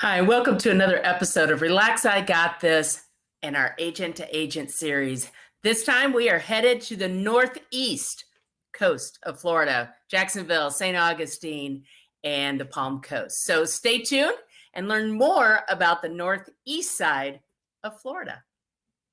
Hi, welcome to another episode of Relax, I Got This and our Agent to Agent series. This time we are headed to the northeast coast of Florida, Jacksonville, St. Augustine, and the Palm Coast. So stay tuned and learn more about the northeast side of Florida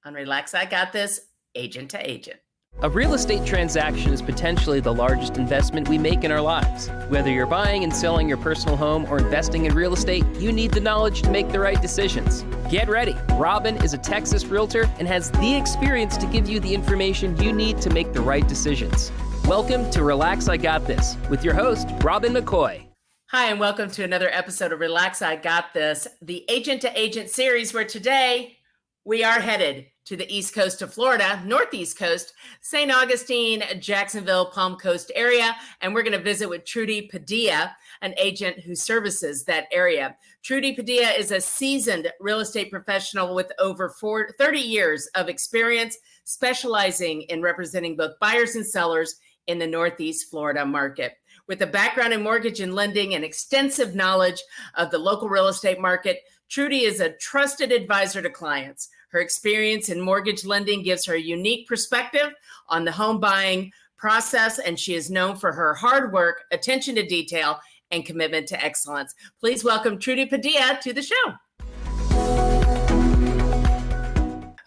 on Relax, I Got This, Agent to Agent. A real estate transaction is potentially the largest investment we make in our lives. Whether you're buying and selling your personal home or investing in real estate, you need the knowledge to make the right decisions. Get ready. Robin is a Texas realtor and has the experience to give you the information you need to make the right decisions. Welcome to Relax, I Got This with your host, Robin McCoy. Hi, and welcome to another episode of Relax, I Got This, the Agent to Agent series, where today we are headed to the east coast of Florida, northeast coast, St. Augustine, Jacksonville, Palm Coast area, and we're going to visit with Trudy Padilla, an agent who services that area. Trudy Padilla is a seasoned real estate professional with over 30 years of experience, specializing in representing both buyers and sellers in the northeast Florida market. With a background in mortgage and lending and extensive knowledge of the local real estate market, Trudy is a trusted advisor to clients. Her experience in mortgage lending gives her a unique perspective on the home buying process, and she is known for her hard work, attention to detail, and commitment to excellence. Please welcome Trudy Padilla to the show.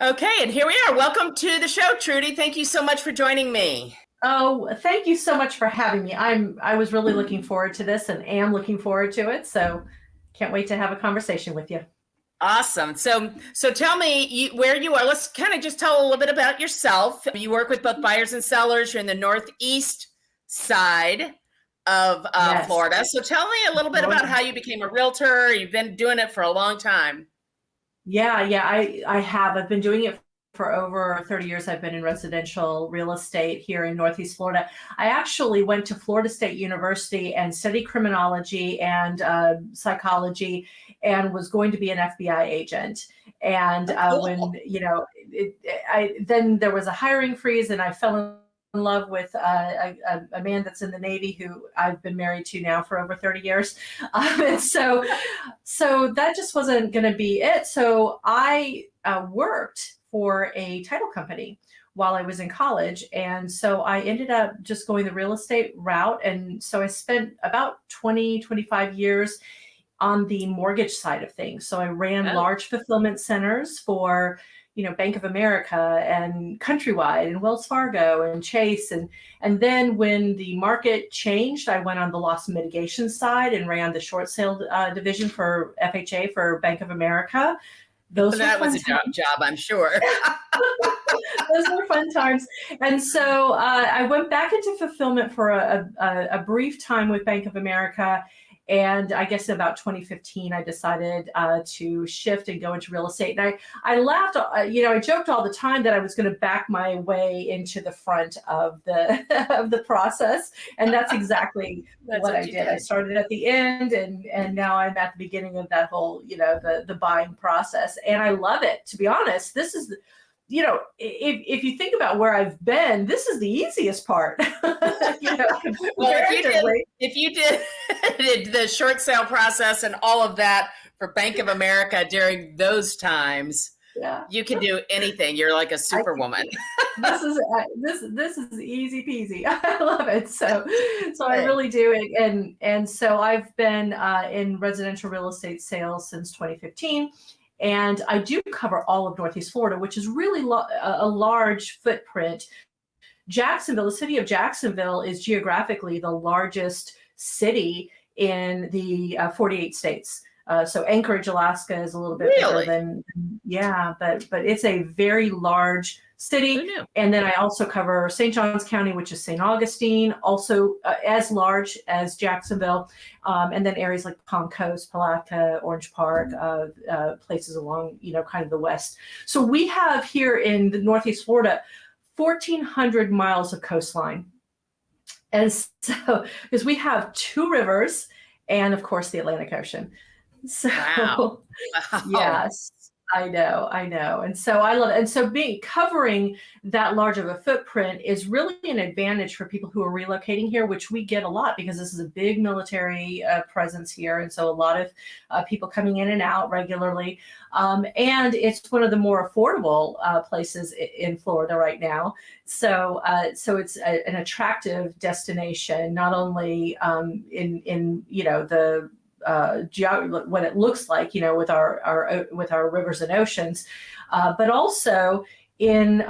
Okay, and here we are. Welcome to the show, Trudy. Thank you so much for joining me. Oh, thank you so much for having me. I was really looking forward to this and am looking forward to it. So can't wait to have a conversation with you. Awesome. So tell me where you are. Let's kind of just tell a little bit about yourself. You work with both buyers and sellers. You're in the northeast side of Yes. Florida. So tell me a little bit about how you became a realtor. You've been doing it for a long time. Yeah, I have. I've been doing it for over 30 years. I've been in residential real estate here in Northeast Florida. I actually went to Florida State University and studied criminology and psychology and was going to be an FBI agent. And when, then there was a hiring freeze and I fell in love with a man that's in the Navy who I've been married to now for over 30 years. And so that just wasn't going to be it. So I worked for a title company while I was in college. And so I ended up just going the real estate route. And so I spent about 25 years on the mortgage side of things. So I ran large fulfillment centers for, Bank of America and Countrywide and Wells Fargo and Chase. And then when the market changed, I went on the loss mitigation side and ran the short sale division for FHA for Bank of America. That was a job, I'm sure. Those were fun times. And so I went back into fulfillment for a brief time with Bank of America. And I guess in about 2015, I decided to shift and go into real estate. And I laughed, I joked all the time that I was going to back my way into the front of the of the process. And that's exactly what I did. I started at the end and now I'm at the beginning of that whole, the buying process. And I love it. To be honest, this is if you think about where I've been, this is the easiest part. Well, if you did the short sale process and all of that for Bank of America during those times, you can do anything. You're like a superwoman. This is easy peasy. I love it. So I really do it. And so I've been in residential real estate sales since 2015. And I do cover all of Northeast Florida, which is really a large footprint. Jacksonville, the city of Jacksonville, is geographically the largest city in the 48 states. So Anchorage, Alaska is a little bit bigger than, but it's a very large city. And then I also cover St. Johns County, which is St. Augustine, also as large as Jacksonville. And then areas like Palm Coast, Palatka, Orange Park, places along, kind of the west. So we have here in the Northeast Florida, 1,400 miles of coastline. And so, because we have two rivers and of course the Atlantic Ocean. So, Wow. Yes. I know. And so I love it. And so covering that large of a footprint is really an advantage for people who are relocating here, which we get a lot because this is a big military presence here. And so a lot of people coming in and out regularly. And it's one of the more affordable places in Florida right now. So it's an attractive destination, not only in the what it looks like, with our rivers and oceans, but also in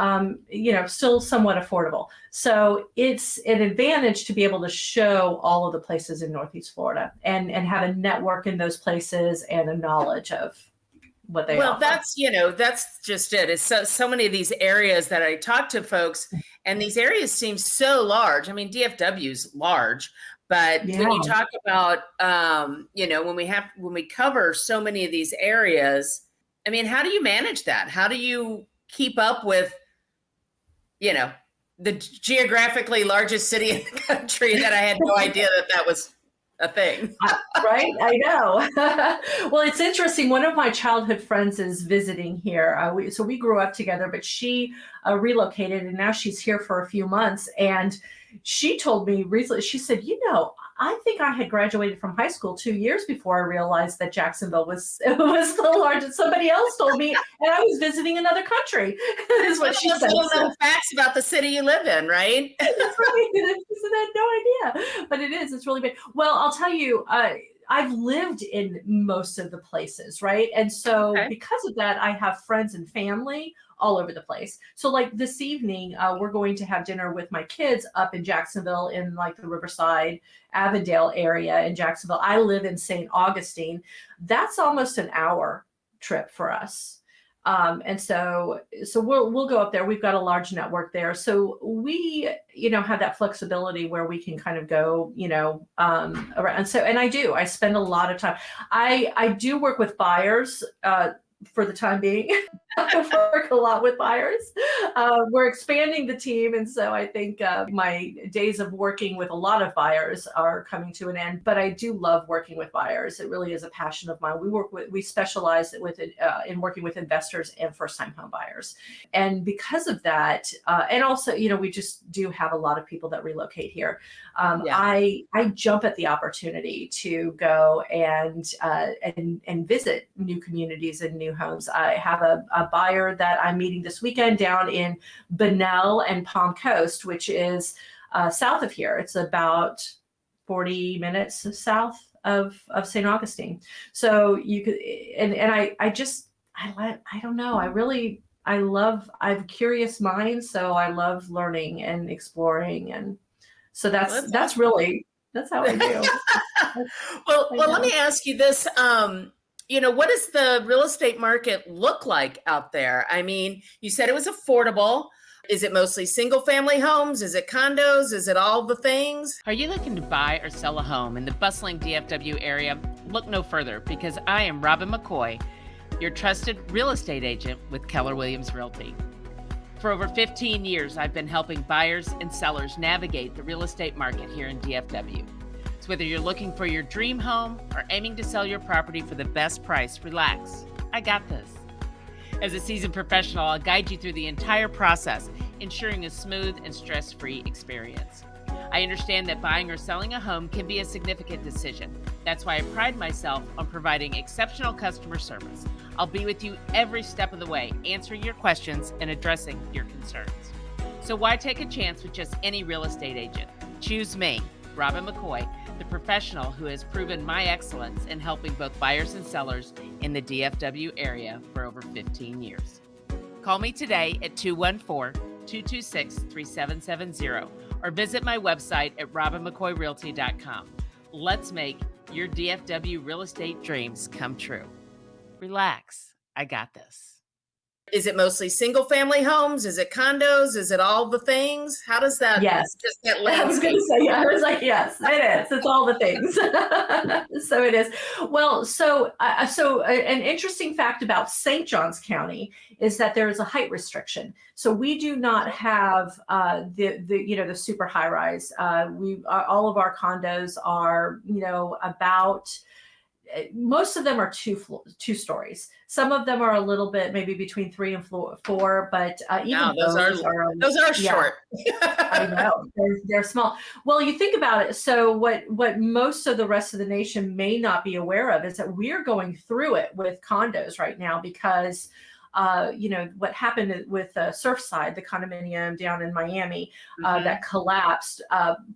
still somewhat affordable. So it's an advantage to be able to show all of the places in Northeast Florida and have a network in those places and a knowledge of what they offer. That's just it. It's so many of these areas that I talk to folks, and these areas seem so large. I mean, DFW's large. But when you talk about, when we cover so many of these areas, I mean, how do you manage that? How do you keep up with, the geographically largest city in the country that I had no idea that was a thing? Right? I know. Well, it's interesting. One of my childhood friends is visiting here. We grew up together, but she relocated and now she's here for a few months. And she told me recently, she said, I think I had graduated from high school 2 years before I realized that Jacksonville was the largest. Somebody else told me, and I was visiting another country. Is what she said. Little facts about the city you live in, right? That's right. She said, I had no idea, but it is. It's really big. Well, I'll tell you, I've lived in most of the places, right? And so because of that, I have friends and family all over the place. So like this evening, we're going to have dinner with my kids up in Jacksonville in like the Riverside, Avondale area in Jacksonville. I live in St. Augustine. That's almost an hour trip for us. And so we'll go up there. We've got a large network there. So we, have that flexibility where we can kind of go, around. So, and I spend a lot of time. I do work with buyers, for the time being. I work a lot with buyers. We're expanding the team. And so I think my days of working with a lot of buyers are coming to an end, but I do love working with buyers. It really is a passion of mine. We specialize in working with investors and first-time home buyers. And because of that, and also, we just do have a lot of people that relocate here. I jump at the opportunity to go and visit new communities and new homes. I have a buyer that I'm meeting this weekend down in Bunnell and Palm Coast, which is south of here. It's about 40 minutes south of St. Augustine. So you could, and I don't know. I have a curious mind. So I love learning and exploring. And so that's how I do. Well, let me ask you this. What does the real estate market look like out there? I mean, you said it was affordable. Is it mostly single family homes? Is it condos? Is it all the things? Are you looking to buy or sell a home in the bustling DFW area? Look no further, because I am Robin McCoy, your trusted real estate agent with Keller Williams Realty. For over 15 years, I've been helping buyers and sellers navigate the real estate market here in DFW. So whether you're looking for your dream home or aiming to sell your property for the best price, relax. I got this. As a seasoned professional, I'll guide you through the entire process, ensuring a smooth and stress-free experience. I understand that buying or selling a home can be a significant decision. That's why I pride myself on providing exceptional customer service. I'll be with you every step of the way, answering your questions and addressing your concerns. So why take a chance with just any real estate agent? Choose me, Robin McCoy, the professional who has proven my excellence in helping both buyers and sellers in the DFW area for over 15 years. Call me today at 214-226-3770 or visit my website at robinmccoyrealty.com. Let's make your DFW real estate dreams come true. Relax, I got this. Is it mostly single family homes? Is it condos? Is it all the things? How does that just get I was going to say, I was like, yes, it is. It's all the things. So it is. Well, so an interesting fact about St. Johns County is that there is a height restriction. So we do not have the super high rise. All of our condos are, about most of them are two stories. Some of them are a little bit maybe between 3 and 4, but even those are short. I know they're small. Well, you think about it. So what most of the rest of the nation may not be aware of is that we're going through it with condos right now because what happened with Surfside, the condominium down in Miami that collapsed,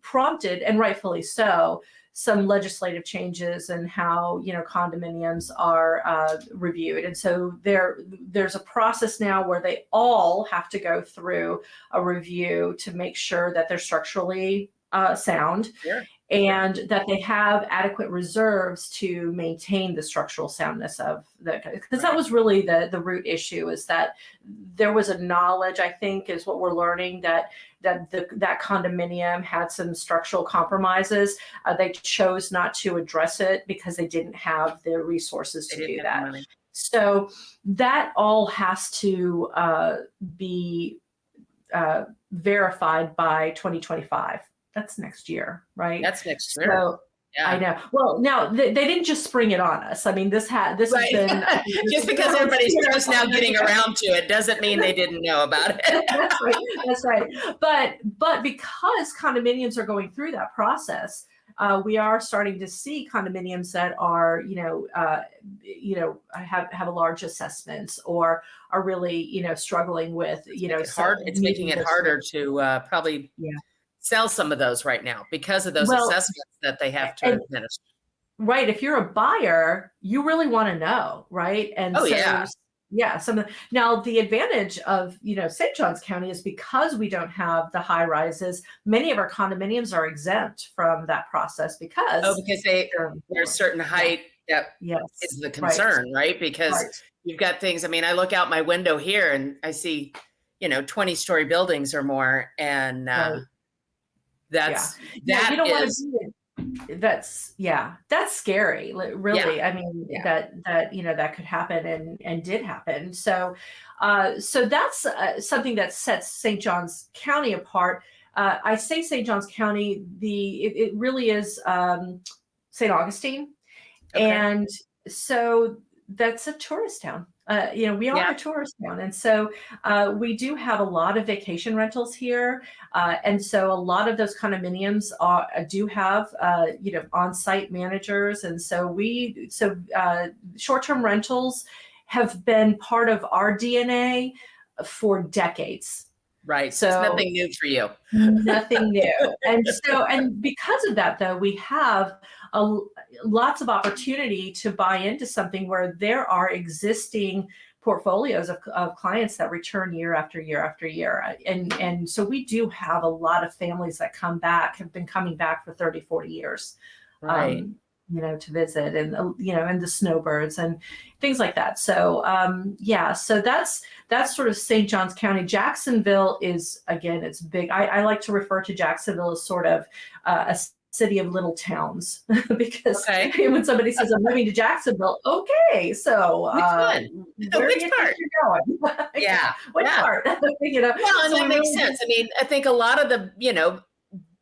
prompted, and rightfully so, some legislative changes in how condominiums are reviewed. And so there's a process now where they all have to go through a review to make sure that they're structurally sound. Sure. And that they have adequate reserves to maintain the structural soundness of because that was really the root issue, is that there was a knowledge, I think, is what we're learning, that condominium had some structural compromises. They chose not to address it because they didn't have the resources to do that. So that all has to be verified by 2025. That's next year, right? That's next year. So, yeah. I know. Well, now they didn't just spring it on us. I mean, this has been just because everybody's just now getting around to it doesn't mean they didn't know about it. That's right. But because condominiums are going through that process, we are starting to see condominiums that are, have a large assessments or are really, struggling with, it's making it harder to probably. Yeah. Sell some of those right now because of those assessments that they have to administer. Right. If you're a buyer, you really want to know, right? And now the advantage of, St. Johns County is because we don't have the high rises, many of our condominiums are exempt from that process because there's certain height that is the concern, right? Because you've got things, I mean, I look out my window here and I see, 20-story buildings or more, and that's scary, really. I mean, that could happen and did happen. So that's something that sets St. Johns County apart. I say St. Johns County, it really is St. Augustine. Okay. And so that's a tourist town. We are a tourist town. And so we do have a lot of vacation rentals here. And so a lot of those condominiums do have, on-site managers. And so short-term rentals have been part of our DNA for decades. Right. So it's nothing new for you. Nothing new. And because of that, though, we have lots of opportunity to buy into something where there are existing portfolios of clients that return year after year after year. And so we do have a lot of families that have been coming back for 30, 40 years. Right. To visit and the snowbirds and things like that. So, so that's sort of St. Johns County. Jacksonville is, again, it's big. I like to refer to Jacksonville as sort of a city of little towns because when somebody says I'm moving to Jacksonville, okay, so where do you think you're going? What part? Well, and that makes sense. I mean, I think a lot of the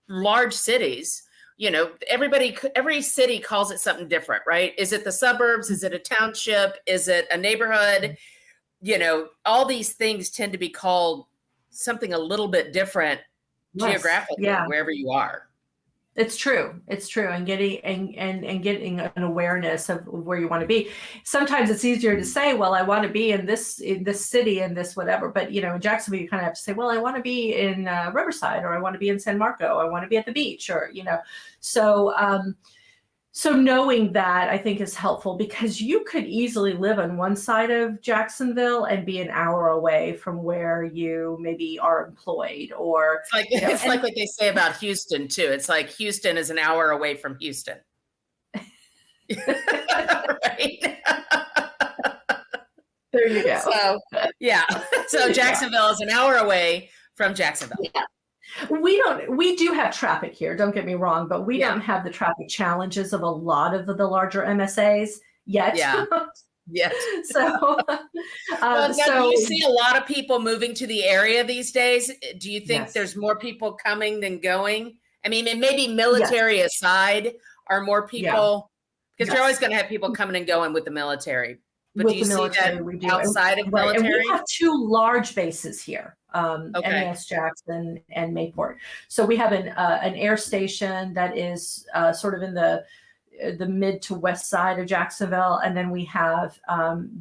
large cities, every city calls it something different, right? Is it the suburbs? Is it a township? Is it a neighborhood? All these things tend to be called something a little bit different geographically, wherever you are. It's true. And getting an awareness of where you want to be. Sometimes it's easier to say, well, I want to be in this city and this whatever. But, in Jacksonville, you kind of have to say, well, I want to be in Riverside, or I want to be in San Marco. I want to be at the beach, or, So knowing that, I think, is helpful, because you could easily live on one side of Jacksonville and be an hour away from where you maybe are employed, or it's like what they say about Houston too. It's like Houston is an hour away from Houston. Right? There you go. So Jacksonville is an hour away from Jacksonville. Yeah. We do have traffic here, don't get me wrong, but we don't have the traffic challenges of a lot of the larger MSAs yet. Yeah. So, do you see a lot of people moving to the area these days? Do you think there's more people coming than going? I mean, and maybe military aside, are more people Because you're always going to have people coming and going with the military. But With do you the see military, that we do. outside of Right. And military? we have two large bases here, Okay. NAS Jackson and Mayport. So we have an air station that is sort of in the mid to west side of Jacksonville, and then we have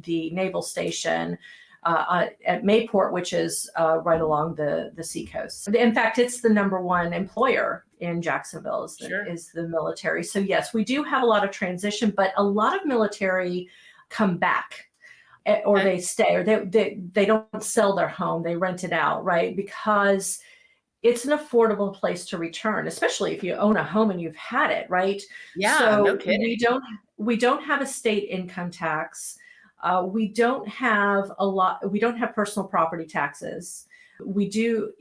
the naval station at Mayport, which is right along the seacoast. In fact, it's the number one employer in Jacksonville is the military. So yes, we do have a lot of transition, but a lot of military come back, or they stay, or they don't sell their home, they rent it out, right? Because it's an affordable place to return, especially if you own a home and you've had it, right? Yeah, so no kidding. we don't have a state income tax. We don't have personal property taxes. We do,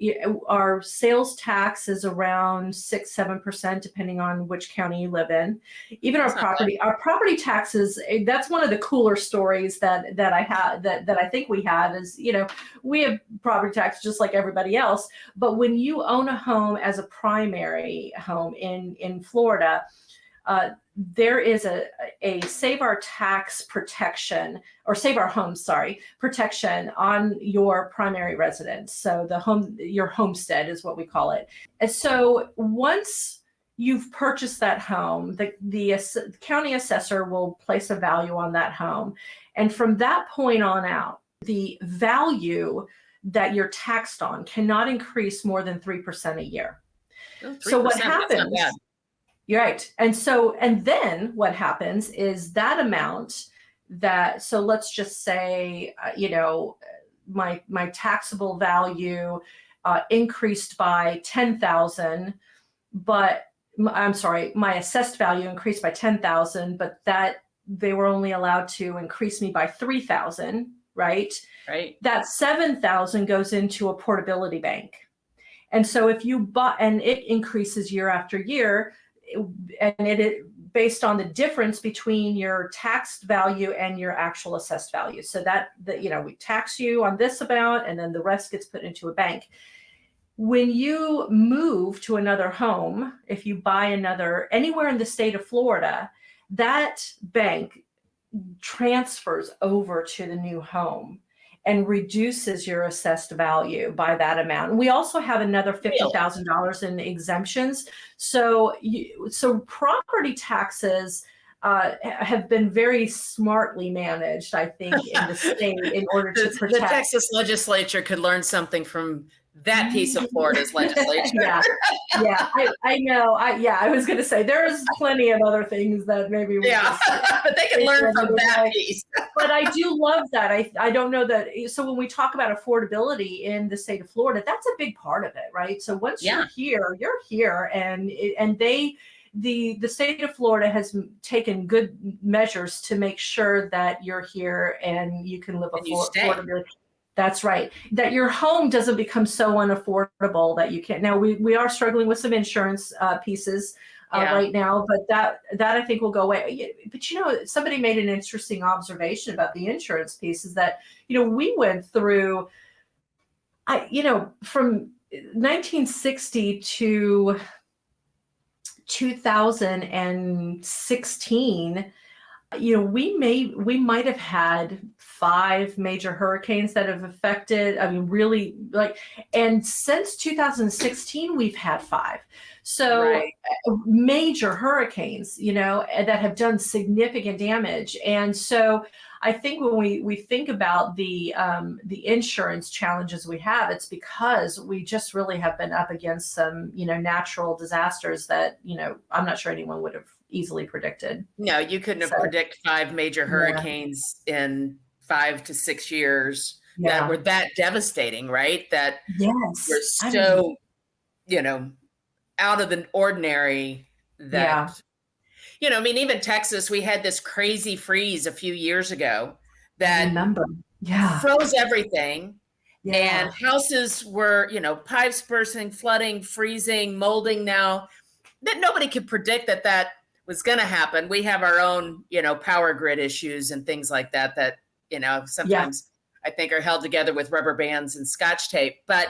our sales tax is around 6-7%, depending on which county you live in. Even our property taxes, that's one of the cooler stories that I have, that I think we have is, we have property tax just like everybody else. But when you own a home as a primary home in Florida, there is a save our tax protection, or save our home, protection on your primary residence. So your homestead is what we call it. And so once you've purchased that home, the county assessor will place a value on that home. And from that point on out, the value that you're taxed on cannot increase more than 3% a year. Oh, 3%, so what happens? That's not bad. You're right. And then what happens is that amount so let's just say, my taxable value increased by 10,000, but I'm sorry, my assessed value increased by 10,000, but that they were only allowed to increase me by 3,000, right? Right. That 7,000 goes into a portability bank. And so if you buy, and it increases year after year, and it based on the difference between your taxed value and your actual assessed value. So that we tax you on this amount, and then the rest gets put into a bank. When you move to another home, if you buy anywhere in the state of Florida, that bank transfers over to the new home and reduces your assessed value by that amount. And we also have another $50,000 in exemptions. So property taxes have been very smartly managed, I think, in the state in order to protect. The Texas legislature could learn something from that piece of Florida's legislature. Yeah, I know. I was going to say there's plenty of other things that maybe but they can learn from that piece. But I do love that. I don't know that. So when we talk about affordability in the state of Florida, that's a big part of it, right? So once you're here, and the state of Florida has taken good measures to make sure that you're here and you can live affordably. That's right. That your home doesn't become so unaffordable that you can't. Now we are struggling with some insurance pieces right now, but that I think will go away. But somebody made an interesting observation about the insurance piece is that we went through, from 1960 to 2016. We might have had 5 major hurricanes that have affected, really and since 2016, we've had 5. So major hurricanes, that have done significant damage. And so I think when we think about the insurance challenges we have, it's because we just really have been up against some, natural disasters that, I'm not sure anyone would have easily predicted. No, you couldn't have predicted 5 major hurricanes in 5 to 6 years that were that devastating, right? That were so, out of the ordinary that, even Texas, we had this crazy freeze a few years ago that froze everything. And houses were, pipes bursting, flooding, freezing, molding now. That nobody could predict that was going to happen. We have our own, power grid issues and things like that, sometimes I think are held together with rubber bands and Scotch tape. But,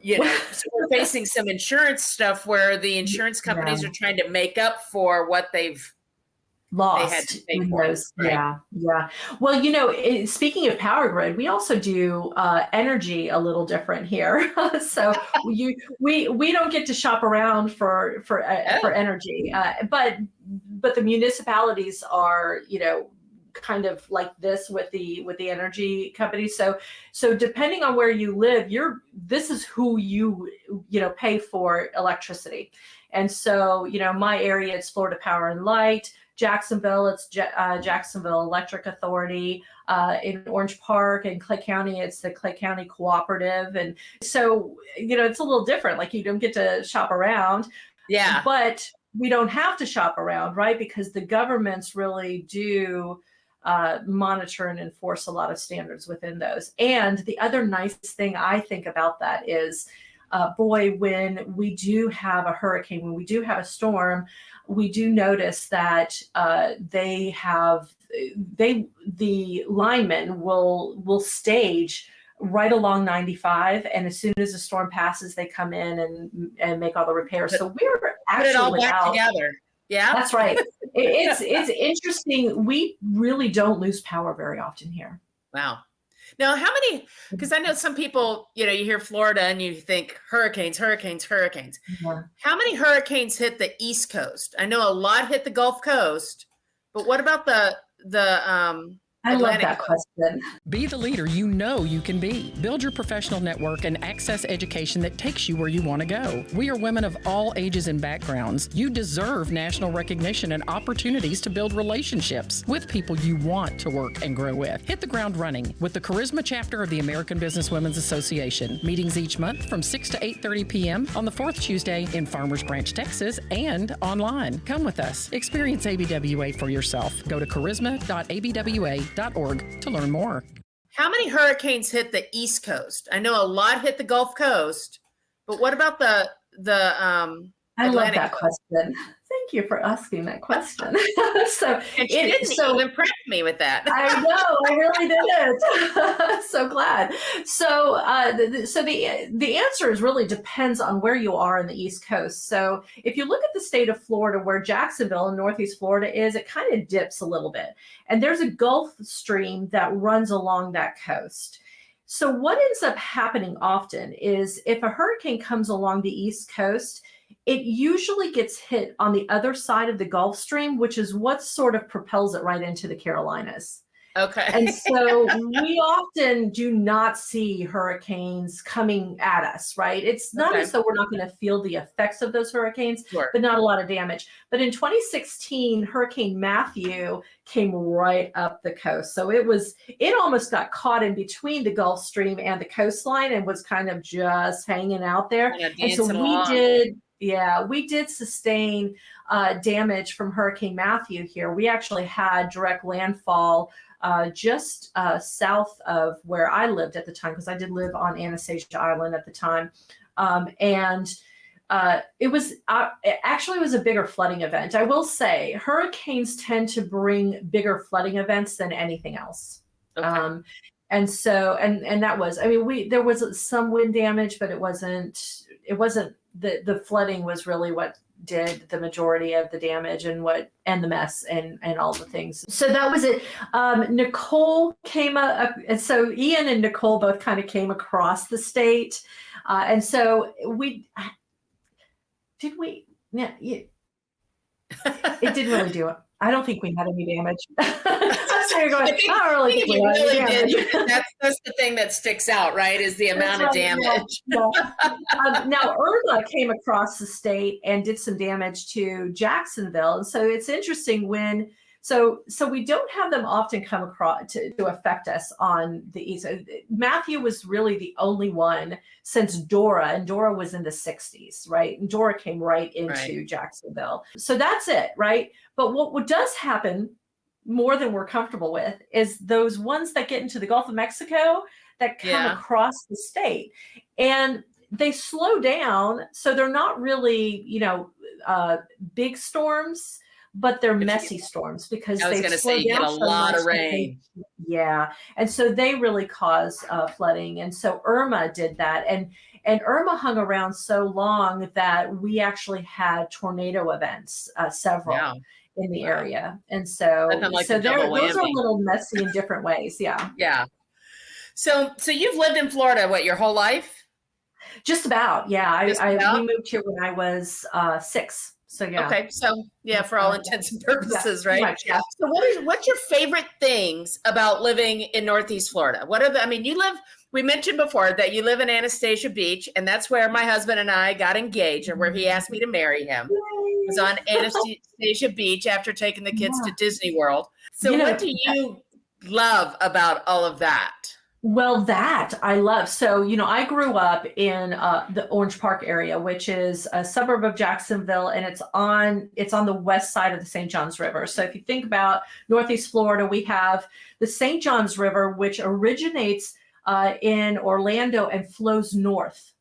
so we're facing some insurance stuff where the insurance companies are trying to make up for what they've they had to lost pay in for it, those. right? Yeah. Well, speaking of power grid, we also do energy a little different here. So we don't get to shop around for Oh, energy, but the municipalities are, kind of like this with the energy companies. So depending on where you live, this is who pay for electricity. And so, my area, it's Florida Power and Light. Jacksonville, it's Jacksonville Electric Authority. In Orange Park and Clay County, it's the Clay County Cooperative. And so, it's a little different. Like, you don't get to shop around, yeah. but we don't have to shop around, right? Because the governments really do monitor and enforce a lot of standards within those. And the other nice thing I think about that is, when we do have a hurricane, when we do have a storm, we do notice that the linemen will stage right along 95, and as soon as the storm passes, they come in and make all the repairs. So we're Put it all actually back out. together. Yeah. That's right. It's interesting. We really don't lose power very often here. Wow. Now, how many, because I know some people, you hear Florida and you think hurricanes. Yeah. How many hurricanes hit the East Coast? I know a lot hit the Gulf Coast, but what about the I love Atlantic that Coast? question. Be the leader you know you can be. Build your professional network and access education that takes you where you want to go. We are women of all ages and backgrounds. You deserve national recognition and opportunities to build relationships with people you want to work and grow with. Hit the ground running with the Charisma chapter of the American Business Women's Association. Meetings each month from 6 to 8:30 p.m. on the fourth Tuesday in Farmers Branch, Texas, and online. Come with us. Experience ABWA for yourself. Go to charisma.abwa.org to learn more. How many hurricanes hit the East Coast? I know a lot hit the Gulf Coast, but what about the I love Atlantic that Coast? question. Thank you for asking that question. So And she didn't even impress me with that. I know, I really didn't. So glad. So the answer is really depends on where you are in the East Coast. So if you look at the state of Florida, where Jacksonville in Northeast Florida is, it kind of dips a little bit. And there's a Gulf Stream that runs along that coast. So what ends up happening often is if a hurricane comes along the East Coast, it usually gets hit on the other side of the Gulf Stream, which is what sort of propels it right into the Carolinas. Okay. And so we often do not see hurricanes coming at us, right? It's not as though we're not going to feel the effects of those hurricanes, Sure. but not a lot of damage. But in 2016, Hurricane Matthew came right up the coast. So it almost got caught in between the Gulf Stream and the coastline and was kind of just hanging out there. And so we did sustain damage from Hurricane Matthew here. We actually had direct landfall just south of where I lived at the time, because I did live on Anastasia Island at the time. It was a bigger flooding event. I will say hurricanes tend to bring bigger flooding events than anything else. Okay. And so, and that was, there was some wind damage, but it wasn't the flooding was really what did the majority of the damage and the mess and all the things. So that was it. Nicole came up, and so Ian and Nicole both kind of came across the state. And so it didn't really do it. I don't think we had any damage. So you're going, I don't really think we had any damage. That's the thing that sticks out, right? Is the amount of damage. Yeah. Now Irma came across the state and did some damage to Jacksonville. And so it's interesting so we don't have them often come across to affect us on the east. Matthew was really the only one since Dora, and Dora was in the 60s, right? And Dora came right into Jacksonville. So that's it, right? But what does happen more than we're comfortable with is those ones that get into the Gulf of Mexico that come across the state, and they slow down. So they're not really, big storms, but they're messy storms because I was going to say you get a lot of rain. And so they really cause flooding. And so Irma did that. And Irma hung around so long that we actually had tornado events, several. Wow. in the area. And so, Nothing like the those are double a whammy. little messy in different ways. Yeah. Yeah. So you've lived in Florida, what, your whole life? Just about. Yeah. Just about? We moved here when I was 6. So yeah. Okay. So yeah, for all intents and purposes, pretty right? much, yeah. So what's your favorite things about living in Northeast Florida? We mentioned before that you live in Anastasia Beach, and that's where my husband and I got engaged, or where he asked me to marry him. It was on Anastasia Beach after taking the kids to Disney World. So what do you love about all of that? Well, that I love. So, I grew up in the Orange Park area, which is a suburb of Jacksonville, and it's on the west side of the St. Johns River. So if you think about Northeast Florida, we have the St. Johns River, which originates in Orlando and flows north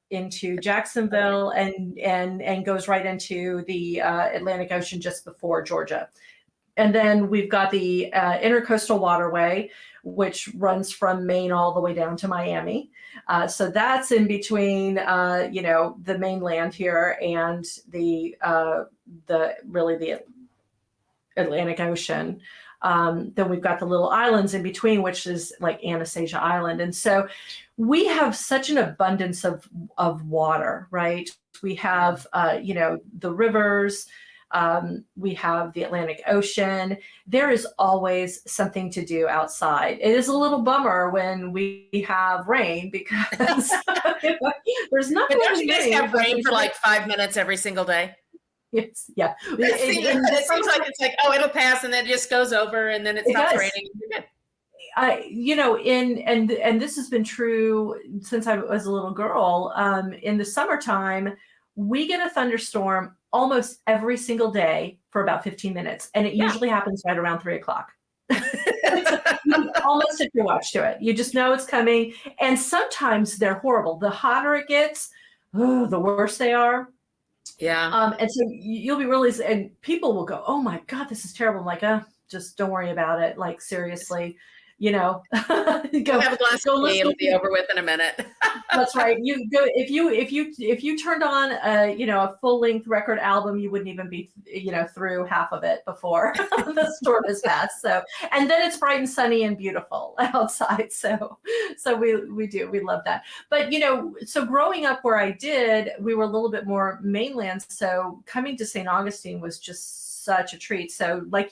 into Jacksonville and goes right into the Atlantic Ocean just before Georgia. And then we've got the Intercoastal Waterway, which runs from Maine all the way down to Miami. So that's in between, the mainland here and the Atlantic Ocean. Then we've got the little islands in between, which is like Anastasia Island. And so we have such an abundance of water, right? We have, the rivers. We have the Atlantic Ocean. There is always something to do outside. It is a little bummer when we have rain because there's nothing. But don't you guys have rain for like 5 minutes every single day? Yes, yeah. It seems like it's like, oh, it'll pass, and then it just goes over, and then it stops raining. And this has been true since I was a little girl. In the summertime, we get a thunderstorm almost every single day for about 15 minutes. And it usually happens right around 3:00. You almost have to watch to it. You just know it's coming. And sometimes they're horrible. The hotter it gets, the worse they are. Yeah. And so you'll be really, and people will go, oh my God, this is terrible. I'm like, just don't worry about it. Like, seriously, go have a glass of tea, it'll be over with in a minute. That's right. You go if you turned on a full length record album, you wouldn't even be through half of it before the storm has passed. So, and then it's bright and sunny and beautiful outside. So we love that. But so growing up where I did, we were a little bit more mainland. So coming to St. Augustine was just such a treat. So like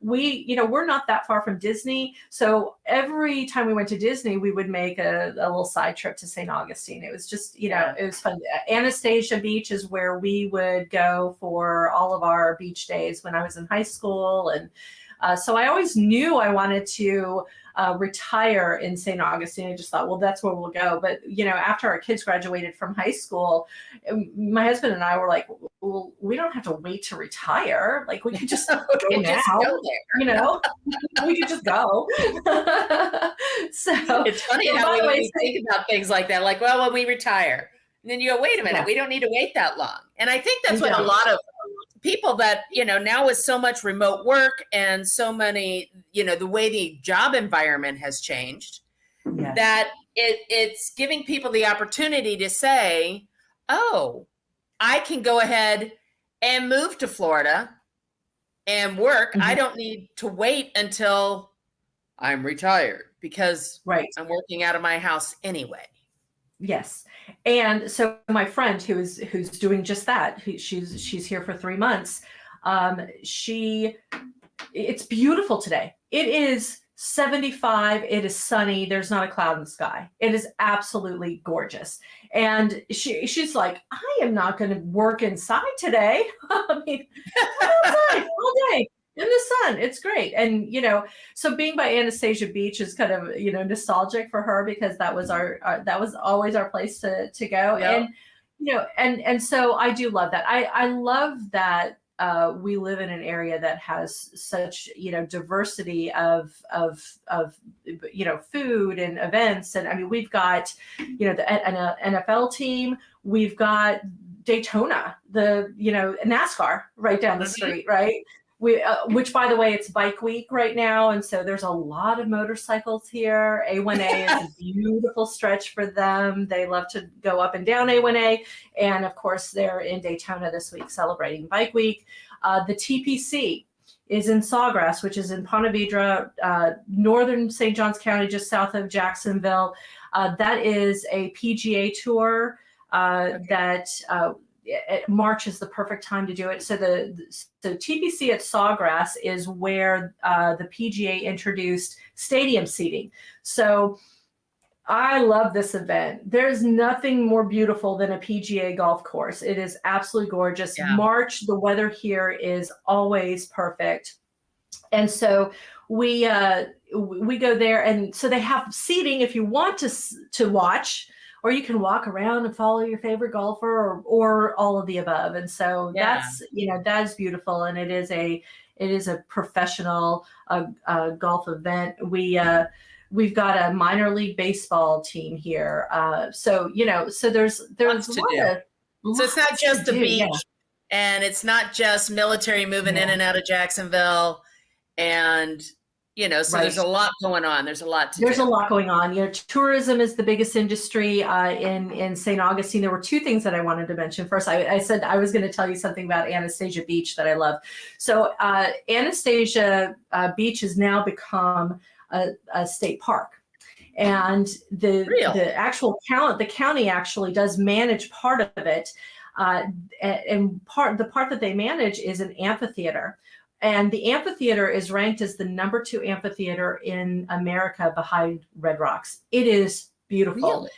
we're not that far from Disney. So every time we went to Disney, we would make a little side trip to St. Augustine. It was just, it was fun. Anastasia Beach is where we would go for all of our beach days when I was in high school. And so I always knew I wanted to retire in St. Augustine. I just thought, well, that's where we'll go. But, after our kids graduated from high school, my husband and I were like, well, we don't have to wait to retire. Like, we could just go now, just go there. We could just go. So it's funny how we think about things like that. Like, well, when we retire, and then you go, wait a minute, we don't need to wait that long. And I think that's what a lot of people that, now with so much remote work and so many, the way the job environment has changed, that it's giving people the opportunity to say, oh, I can go ahead and move to Florida and work. I don't need to wait until I'm retired because I'm working out of my house anyway. Yes. And so my friend who's doing just that, she's here for 3 months. It's beautiful today. It is 75. It is sunny. There's not a cloud in the sky. It is absolutely gorgeous. And she's like, I am not going to work inside today. I mean, outside all day in the sun. It's great. And, so being by Anastasia Beach is kind of, nostalgic for her because that was that was always our place to go. Yep. And, and so I do love that. I love that we live in an area that has such, diversity of food and events. And I mean, we've got, the NFL team, we've got Daytona, the, NASCAR right down the street, right? Which, by the way, it's bike week right now. And so there's a lot of motorcycles here. A1A is a beautiful stretch for them. They love to go up and down A1A. And of course, they're in Daytona this week celebrating bike week. The TPC is in Sawgrass, which is in Ponte Vedra, northern St. Johns County, just south of Jacksonville. That is a PGA tour that March is the perfect time to do it. So the TPC at Sawgrass is where the PGA introduced stadium seating. So I love this event. There's nothing more beautiful than a PGA golf course. It is absolutely gorgeous. Yeah. March, the weather here is always perfect. And so we go there, and so they have seating if you want to watch, or you can walk around and follow your favorite golfer, or all of the above. And so that's, that is beautiful. And it is a professional golf event. We've got a minor league baseball team here. So there's Lots a to lot do. of, So it's not just the beach, yeah. and it's not just military moving in and out of Jacksonville, and so there's a lot going on. There's a lot to do. There's a lot going on. Tourism is the biggest industry in St. Augustine. There were two things that I wanted to mention. First, I said I was going to tell you something about Anastasia Beach that I love. So Anastasia Beach has now become a state park. And the actual the county actually does manage part of it. And the part that they manage is an amphitheater. And the amphitheater is ranked as the number 2 amphitheater in America behind Red Rocks. It is beautiful. Really?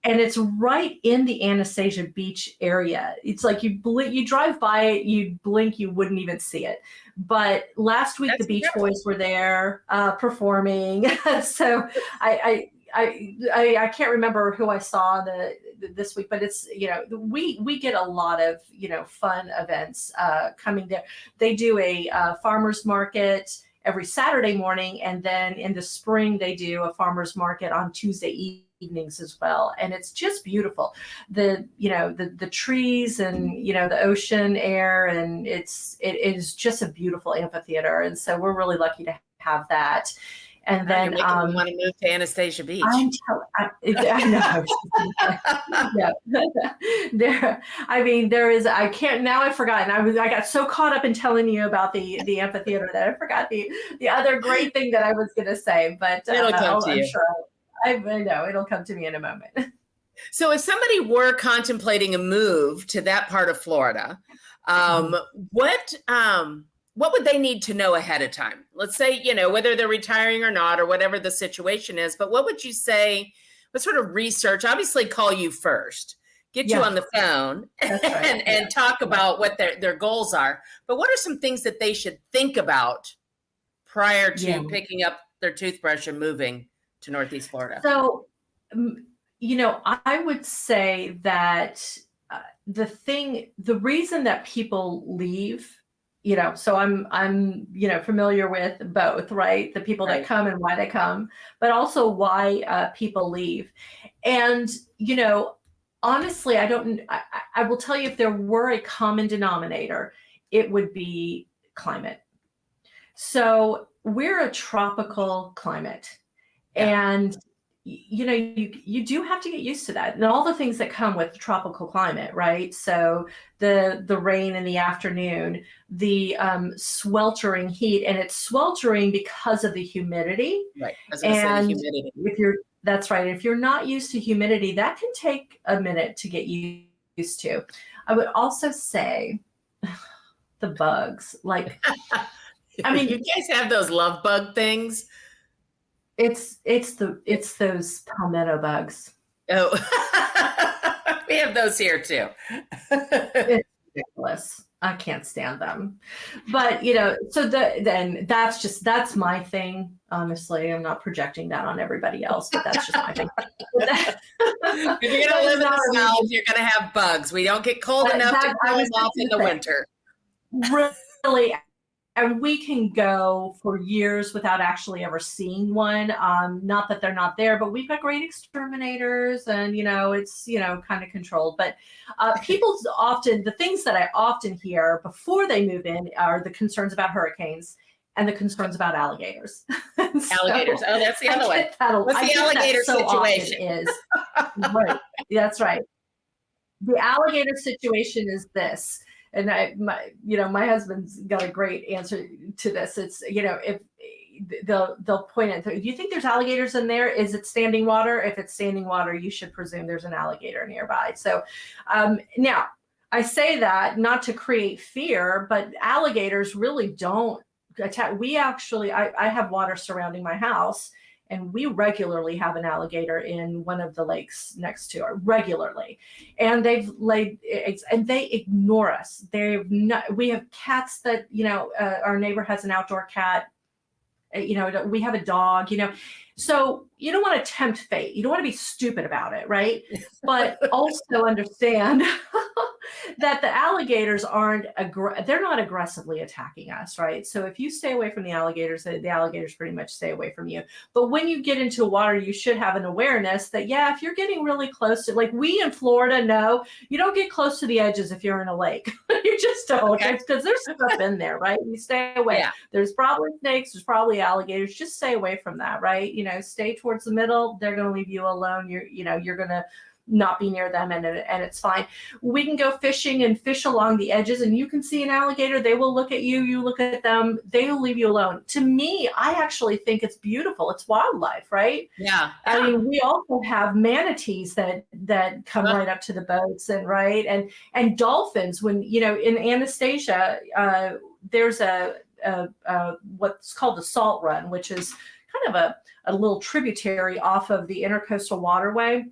And it's right in the Anastasia Beach area. It's like you drive by it, you blink, you wouldn't even see it. But last week, the Beach Boys were there performing. So I can't remember who I saw this week, but it's, we get a lot of, fun events coming there. They do a farmer's market every Saturday morning. And then in the spring, they do a farmer's market on Tuesday evenings as well. And it's just beautiful. The trees and, the ocean air, and it is just a beautiful amphitheater. And so we're really lucky to have that. And then you're making me want to move to Anastasia Beach. I know. Yeah. I can't, now I've forgotten. I got so caught up in telling you about the amphitheater that I forgot the other great thing that I was going to say, but it'll come to you. I'm sure I know it'll come to me in a moment. So if somebody were contemplating a move to that part of Florida, what would they need to know ahead of time? Let's say, whether they're retiring or not, or whatever the situation is, but what would you say, what sort of research? Obviously call you first, get you on the phone and talk about what their goals are. But what are some things that they should think about prior to picking up their toothbrush and moving to Northeast Florida? So, I would say that the reason that people leave, so I'm familiar with both, right? The people that come and why they come, but also why people leave. And, honestly, I will tell you, if there were a common denominator, it would be climate. So we're a tropical climate, and you do have to get used to that and all the things that come with tropical climate, right? So the rain in the afternoon, the sweltering heat, and it's sweltering because of the humidity. Right. And humidity. That's right. If you're not used to humidity, that can take a minute to get used to. I would also say the bugs, like, you guys have those love bug things. It's those palmetto bugs. Oh, we have those here too. It's ridiculous. I can't stand them. But so then that's my thing. Honestly, I'm not projecting that on everybody else, but that's just my thing. If you're gonna live in the South, you're gonna have bugs. We don't get cold enough to cool them off in the winter. Really. And we can go for years without actually ever seeing one. Not that they're not there, but we've got great exterminators, and it's kind of controlled. But the things that I often hear before they move in are the concerns about hurricanes and the concerns about alligators. Alligators. Oh, that's the other one. What's the alligator situation? Right. That's right. The alligator situation is this. my husband's got a great answer to this. It's, if they'll point at, do you think there's alligators in there? Is it standing water? If it's standing water, you should presume there's an alligator nearby. So now I say that not to create fear, but alligators really don't attack. I have water surrounding my house, and we regularly have an alligator in one of the lakes next to it regularly. And they've laid eggs, and they ignore us. We have cats that, our neighbor has an outdoor cat. We have a dog, so you don't want to tempt fate. You don't want to be stupid about it, right? But also understand that the alligators they're not aggressively attacking us, right? So if you stay away from the alligators pretty much stay away from you. But when you get into water, you should have an awareness that, if you're getting really close to, like we in Florida know, you don't get close to the edges if you're in a lake. You just don't, because there's stuff in there, right? You stay away. Yeah. There's probably snakes, there's probably alligators. Just stay away from that, right? Stay towards the middle. They're going to leave you alone. You're going to not be near them, and it's fine. We can go fishing and fish along the edges, and you can see an alligator. They will look at you. You look at them. They will leave you alone. To me, I actually think it's beautiful. It's wildlife, right? Yeah. I mean, we also have manatees that come right up to the boats, and dolphins. When in Anastasia, there's a what's called the Salt Run, which is kind of a little tributary off of the Intercoastal Waterway.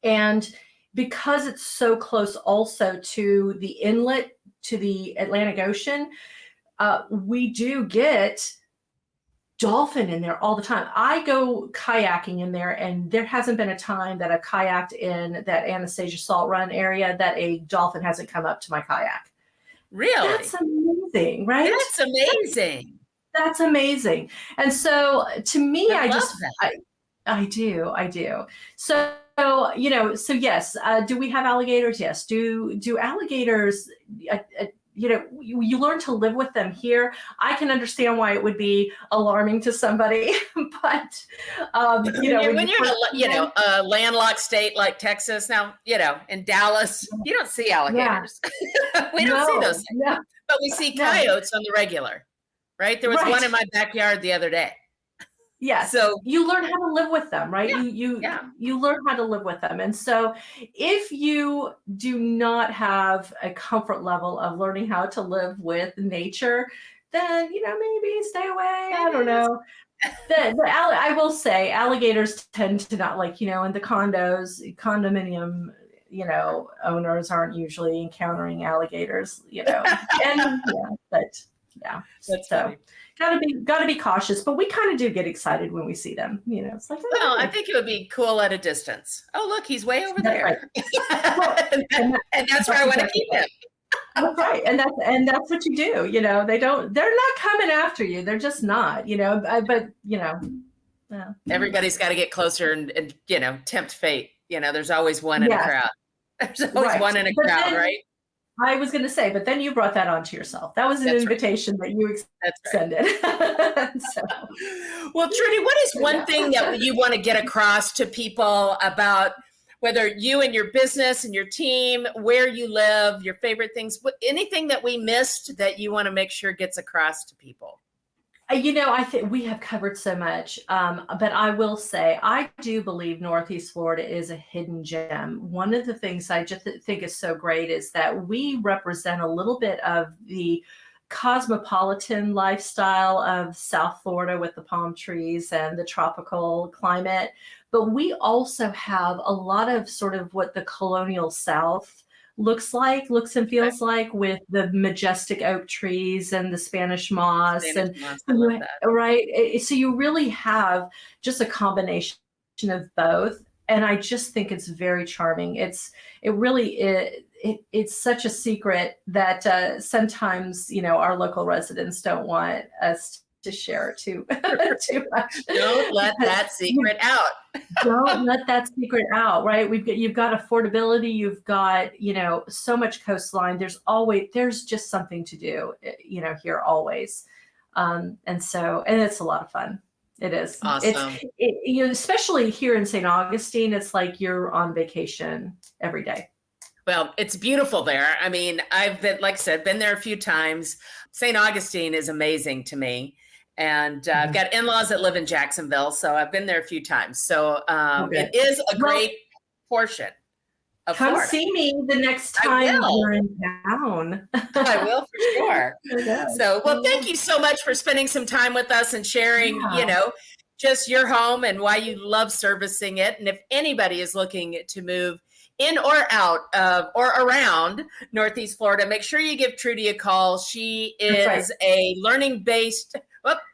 And because it's so close also to the inlet to the Atlantic Ocean, we do get dolphin in there all the time. I go kayaking in there, and there hasn't been a time that I've kayaked in that Anastasia Salt Run area that a dolphin hasn't come up to my kayak. Really? That's amazing, right? That's amazing. That's amazing. And so to me, I do. So, yes. Do we have alligators? Yes. Do alligators, you learn to live with them here. I can understand why it would be alarming to somebody, but, when you're in a landlocked state like Texas now, in Dallas, you don't see alligators. Yeah. We don't see those things. No. But we see coyotes on the regular, right? There was one in my backyard the other day. Yeah. So you learn how to live with them, right? Yeah. You learn how to live with them. And so if you do not have a comfort level of learning how to live with nature, then, maybe stay away. I don't know. I will say alligators tend to not, like, in the condominium, owners aren't usually encountering alligators, That's funny. Gotta be cautious, but we kind of do get excited when we see them. It's like, I think it would be cool at a distance. Oh, look, he's way over there. Right. and that's where I want to keep him. That's right. And that's what you do. They're not coming after you. They're just not, but yeah. Everybody's got to get closer and tempt fate. There's always one in a crowd. There's always one in a crowd, right? I was going to say, but then you brought that onto yourself. That was an invitation that you extended. So. Well, Trudy, what is one thing that you want to get across to people about whether you and your business and your team, where you live, your favorite things, anything that we missed that you want to make sure gets across to people? I think we have covered so much, but I will say, I do believe Northeast Florida is a hidden gem. One of the things I just think is so great is that we represent a little bit of the cosmopolitan lifestyle of South Florida with the palm trees and the tropical climate, but we also have a lot of sort of what the colonial South looks and feels like, with the majestic oak trees and the Spanish moss, right? So you really have just a combination of both, and I just think it's very charming. It's such a secret that sometimes our local residents don't want us to share too much. Don't let that secret out. Don't let that secret out, right? You've got affordability, you've got, so much coastline. There's just something to do, here always. And it's a lot of fun. It is. Awesome. Especially here in St. Augustine, it's like you're on vacation every day. Well, it's beautiful there. I mean, I've been, like I said, been there a few times. St. Augustine is amazing to me. And I've got in-laws that live in Jacksonville, so I've been there a few times. So Okay. it is a great portion of Come Florida. see me the next I time will. you're in town. I will for sure. Yeah. So, well, thank you so much for spending some time with us and sharing, just your home and why you love servicing it. And if anybody is looking to move in or out of or around Northeast Florida, make sure you give Trudy a call. She is a learning-based,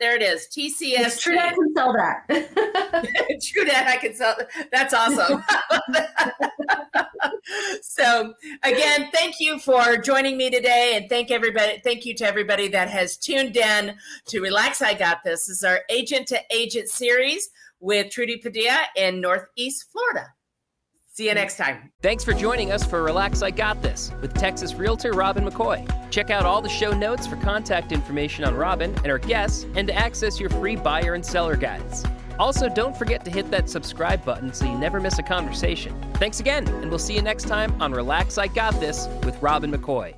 there it is, TCS. Trudette can sell that. Trudette, I can sell. That's awesome. So again, thank you for joining me today, and thank you to everybody that has tuned in to Relax, I Got This. This is our Agent to Agent series with Trudy Padilla in Northeast Florida. See you next time. Thanks for joining us for Relax, I Got This with Texas Realtor Robin McCoy. Check out all the show notes for contact information on Robin and our guests and to access your free buyer and seller guides. Also, don't forget to hit that subscribe button so you never miss a conversation. Thanks again, and we'll see you next time on Relax, I Got This with Robin McCoy.